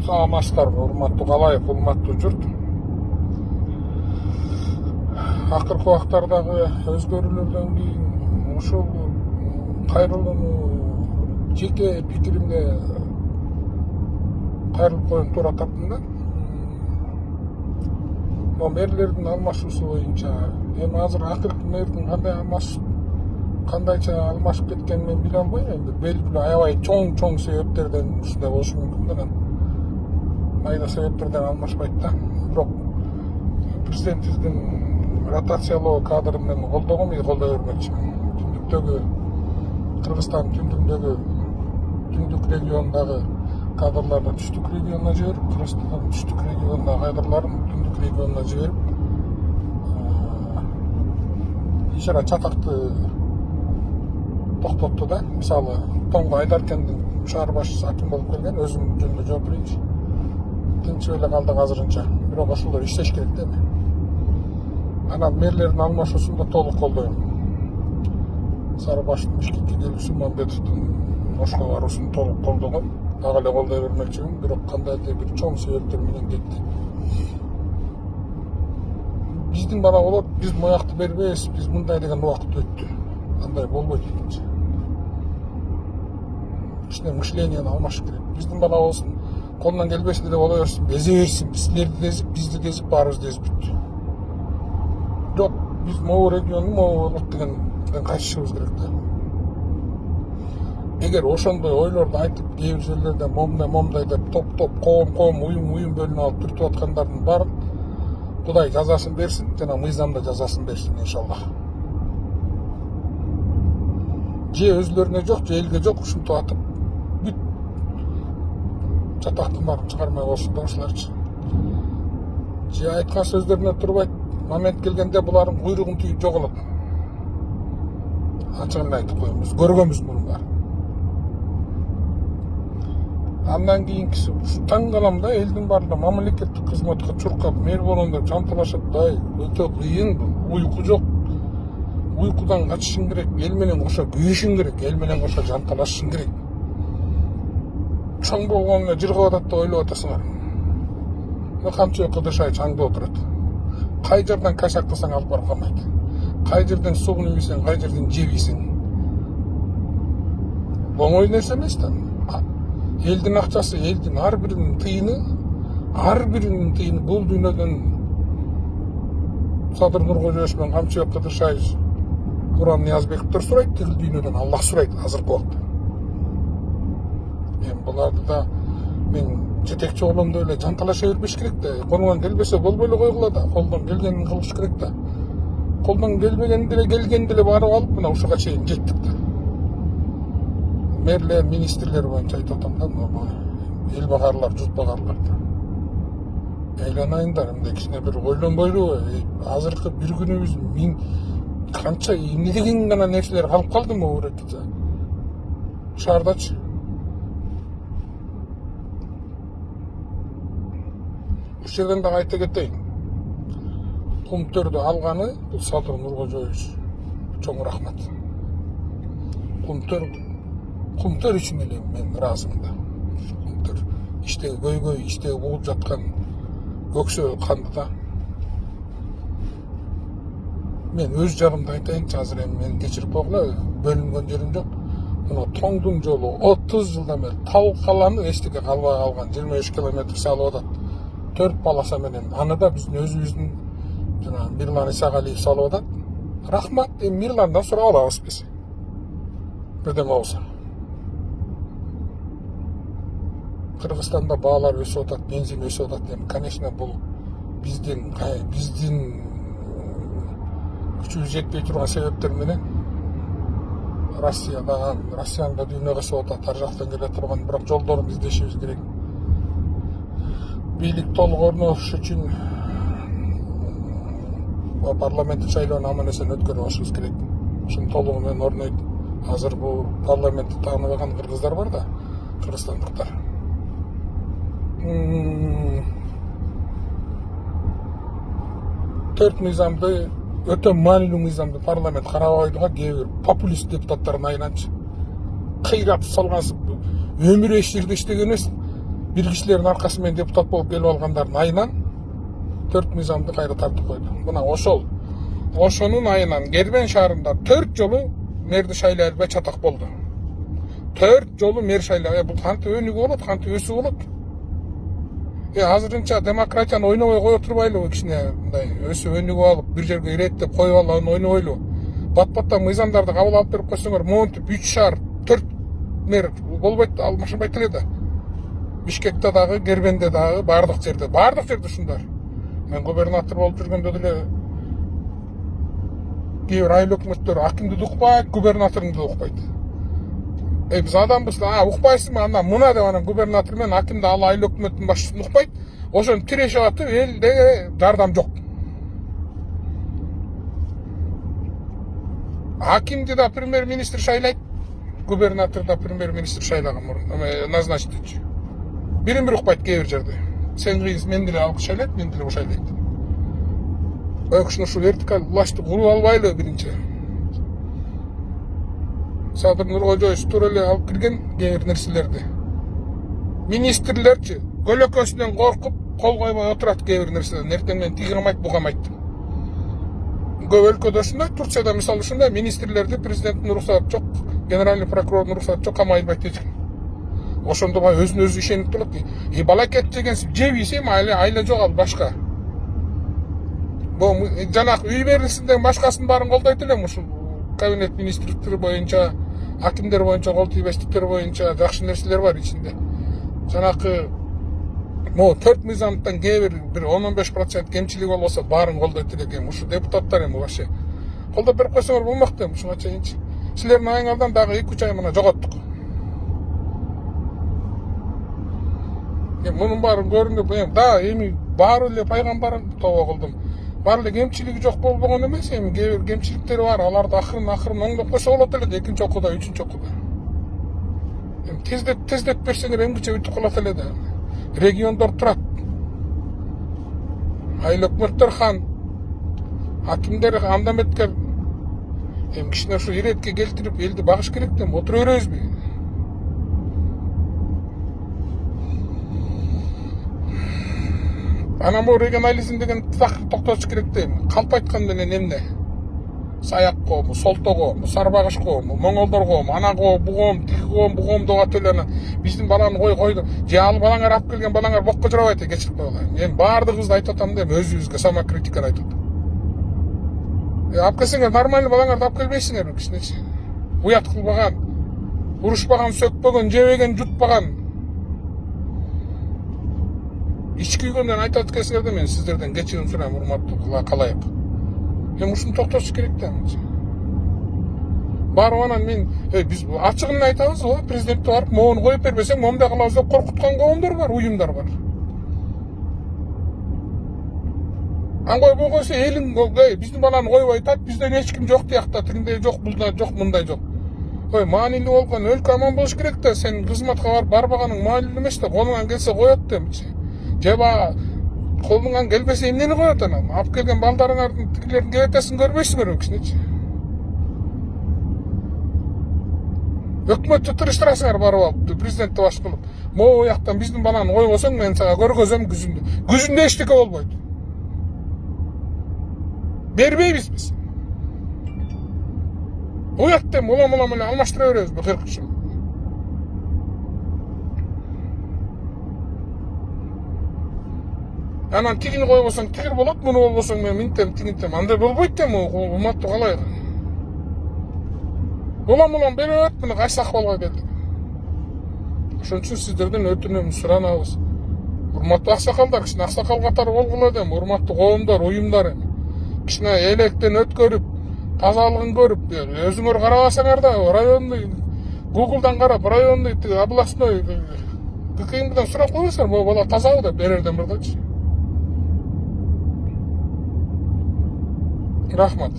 Саламатсыздар, урматтуу калайык, урматтуу журт. Акыркы убактардагы өзгөрүүлөрдөн кийин ушул кайрылууну жеке пикиримге кайрылып коюуну туура таптым да. Мэрлердин алмашуусу боюнча эми азыр акыркы мэрдин кандайча алмашып кеткенин мен биле албайм. Эми белгилүү аябай чоң себептерден ушундай болушу мүмкүн да. Майда себептерден алмашпайт да. Бирок президентибиздин ротациялоо кадрын мен колдогом, колдой бермекчимин. Түндүктөгү Кыргызстан түндүк регионундагы кадрларды түштүк регионуна жиберип, Кыргызстан түштүк регионундагы кадрларын түндүк регионуна жиберип, ишара чатакты токтотту да. Мисалы, Тоңго Айдаркендин шаар башчысы аким болуп келген, өзүм жөнүндө жооп берейинчи. Тынчып эле калдык азырынча. Бирок ошолор иштеш керек да. Анан мэрлердин алмашуусунда толук колдойм. Сарыбаштын Бишкекке келүүсү, Мамбетовдун Ошко баруусун толук колдогом. Ага эле колдой бермекчимин, бирок кандайдыр бир чоң себептер менен кетти. Биздин бала болот, биз моякты бербейбиз, биз мындай деген убакыт өттү. Андай болбойт экенчи. Кичине мышлениени алмаш керек. Биздин бала болсун, колунан келбесе деле боло берсин, эзе берсин, силерди дезип, бизди дезип, баарыбызды дезип бүттү. Жок, биз могу региондун могу болот деген кайтышыбыз керек да. Эгер ошондой ойлорду айтып, кээ бир жерлерде момдай деп топ, коом, уюм бөлүнүп алып түртүп аткандардын баарын Кудай жазасын берсин, жана мыйзам да жазасын берсин иншаллах. Же өзлөрүнө жок, же элге жок, ушинтип атып бүт чатактын баарын чыгармай болсундар ушуларчы. Же айткан сөздөрүнө турбайт, момент келгенде булардын куйругун түйүп жоголот. Ачыгын айтып коебуз, көргөнбүз мунун баарын. Андан кийинкиси таң калам да, элдин баарында мамлекеттик кызматка чуркап, мэр болом деп жанталашат. Өтө кыйын бул. Уйку жок. Уйкудан качышың керек, эл менен кошо күйүшүң керек, эл менен кошо жанталашышың керек. Чоң болгону эле жыргап атат деп ойлоп атасыңар. Камчы кыдыршай чаңда отурат. Кай жерден кашактасаң алып барып калмайт. Кай жерден сугун ийсең, кай жерден жеп ийсең. Оңой нерсе эмес да. Элдин акчасы, элдин ар биринин тыйыны бул дүйнөдөн Садыр Нуркожоевич менен Камчыбек Кыдыршаев, Куран Ниязбековдор сурайт, тигил дүйнөдөн Аллах сурайт азыркы убакта. Эми буларды да мен жетекчи болом деп эле жанталаша бербеш керек да. Колуңан келбесе болбой эле койгула да, колдон келгенин кылыш керек да. Колдон келбегенди деле барып алып мына ушуга чейин жеттик да. Мэрлер, министрлер боюнча айтып атам да, эл багарлар, журт багарлар да. Айланайындар, мындай кичине бир ойлонбойлубу? Азыркы бир күнүбүз канча эмне деген гана нерселер калып калдымы уректе. Шаардачы. Ушул жерден дагы айта кетейин. Кумтөрдү алганы бул Садыр Нуркожоевич. Чоң рахмат. Кумтөр үчүн эле мен ыраазымын да. Кумтөр иштеги көйгөй, иштеги угуп жаткан көксө канды да. Мен өз жагымды айтайынчы, азыр эми мени кечирип койгула, бөлүнгөн жерим жок. Мына Тоңдун жолу 30 жылдан бери талкаланып эчтеке калбай калган 23 километр салып атат. 4 полоса менен. Аны да биздин өзүбүздүн жана Мирлан Исагалиев салып атат. Рахмат, эми Мирландан сурап алабыз биз. Бирдеме болсо. Кыргызстанда баалар өсүп атат, бензин өсүп атат. Эми, конечно, бул биздин күчүбүз жетпей турган себептер менен Россиянын да дүйнөгө өсүп атат, ар жактан келе турган, бирок жолдорун издешибиз керек. Бийлик толук орношуш үчүн парламенттик шайлоону аман эсен өткөрүп алышыбыз керек. Ушуну толугу менен орнойт. Азыр бул парламентти тааныбаган кыргыздар бар да, кыргызстандыктар. 4 мыйзамды, өтө маанилүү мыйзамды парламент карабайдыга кээ бир популист депутаттардын айынан кыйратып салгансып, өмүрү эч жерде иштеген эмес. бир кишилердин аркасы менен депутат болуп келип алгандардын айынан 4 мыйзамды кайра тартып койду. Мына ошонун айынан Кербен шаарында 4 жолу мэрди шайлай албай чатак болду. 4 жолу мэр шайлай. Бул кантип өнүгүү болот, кантип өсүү болот? Азырынча демократияны ойнобой кое турбайлыбы, кичине мындай өсүп өнүгүп алып, бир жерге иреттеп коюп алып ойнобойлу. Бат-баттан мыйзамдарды кабыл алып берип койсоңор, монтип 3 шаар, 4 мэр болбойт, алмашынбайт эле да. Бишкекте дагы, Кербенде дагы, баардык жерде ушундай. Мен губернатор болуп жүргөндө деле кээ бир айыл өкмөттөр акимди да укпайт, губернаторду да укпайт. Биз адамбыз, укпайсыңбы, анда мына деп анан губернатор менен акимди ал айыл өкмөттүн башчысын укпайт. Ошону тирешип атып, элде жардам жок. Акимди да премьер-министр шайлайт, губернатор да премьер-министр шайлаган назначить этчү. Бирин-бири укпайт кээ бир жерде. Сен кыйыз, мен деле алып шайлайт, мен деле шайлайт. Ушул вертикаль властты куруп албайлы биринчи. Садыр Нуркожоевич туура эле алып кирген кээ бир нерселерди. Министрлерчи көлөкөсүнөн коркуп кол койбой отурат кээ бир нерселерди. Эртең менен тиги камайт, бу камайт. Көп өлкөдө ушундай, Турцияда мисалы ушундай, министрлерди президенттин уруксаты жок, генеральный прокурордун уруксаты жок, камай албайт эч ким. Ошондо өзүнө өзү ишенип турат. Балакет жегенсип жеп ийсем айла жок, ал башка. Бу жанагы үй берилсинден башкасын баарын колдойт элем, ушул кабинет министрликтери боюнча, акимдер боюнча, кол тийбестиктер боюнча жакшы нерселер бар ичинде. Жанагы 4 мыйзамдан кээ бир 10-15% кемчилиги болбосо баарын колдойт элек. Ушу депутаттар вообще колдоп берип койсоңор болмок дейм. Ушуга чейинчи силердин айыңардан дагы 2-3 ай мына жоготтук. Мунун баарын көрүнүп, эми баары эле пайгамбар тобо кылдым. Баары эле кемчилиги жок болбогон эмес, эми кээ бир кемчиликтери бар. Аларды акырын оңдоп койсо болот эле, 2-нчи окууда, 3-нчү окууда. Тездеп берсеңер эмгиче бүтүп калат эле да. Региондор турат. Айыл өкмөттөр хан, акимдер андаметкер. Кичине ушу иретке келтирип элди багыш керек да, отура беребизби? Анан бул регионализм деген токтотуш керек дейм. Калп айткан менен эмне? Саяк коому, солто коому, сарбагыш коому, моңолдор коому, ана коому, бу коому, тиги коому, бу коому деп атып эле биздин баланы койду. Же ал балаңар алып келген балаңар бокко жарабайт, кечирип койгула. Мен баардыгыбызды айтып атам да, өзүбүзгө самокритиканы айтып атам. Алып келсеңер нормальный балаңарды алып келбейсиңерби кичинечи? Уят кылбаган, урушпаган, сөкпөгөн, жебеген, жутпаган. Ички күйгөндөн айтып келсеңер да мен сиздерден кечирим сурайм, урматтуу калайык. Ушуну токтотуш керек да. Барып анан мен биз ачыгын айтабыз го, президентке барып могуну коюп бербесең момундай кылабыз деп коркуткан коомдор бар, уюмдар бар. Аңгой койсо элиң биздин баланы койбой атат, бизден эч ким жок диякта, тигиндей жок, булдай жок, мындай жок. Маанилүү болгон өлкө аман болуш керек да, сен кызматка барбаганың маанилүү эмес да, колуңан келсе коет демчи. Же колуңан келбесе эмнени коет анан? Алып келген балдарыңардын тигилердин кебетесин көрбөйсүңөрбү кичинечи? Өкмөттү тырыштырасыңар барып алып, президентти баш кылып. Могу жактан биздин баланы койбосоң мен сага көргөзөм күзүндө. Күзүндө эчтеке болбойт. Бербейбиз биз. Уяттем улам эле алмаштыра беребизби 40 жыл? Анан тигини койбосоң тигир болот, муну болбосоң мен минтем, тигинтем. Андай болбойт да, урматтуу калай. Улам берет, мына кайсы акыбалга келди. Ошон үчүн сиздерден өтүнөм, суранабыз. Урматтуу аксакалдар, кичине аксакал катары болгула дейм, урматтуу коомдор, уюмдар. Кичине электен өткөрүп, тазалыгын көрүп, өзүңөр карабасаңар да, районный Google'дан карап, районный, областной ККМдан сурап койсоңор, могу бала тазабы деп берерден бирдечи. Рахмат.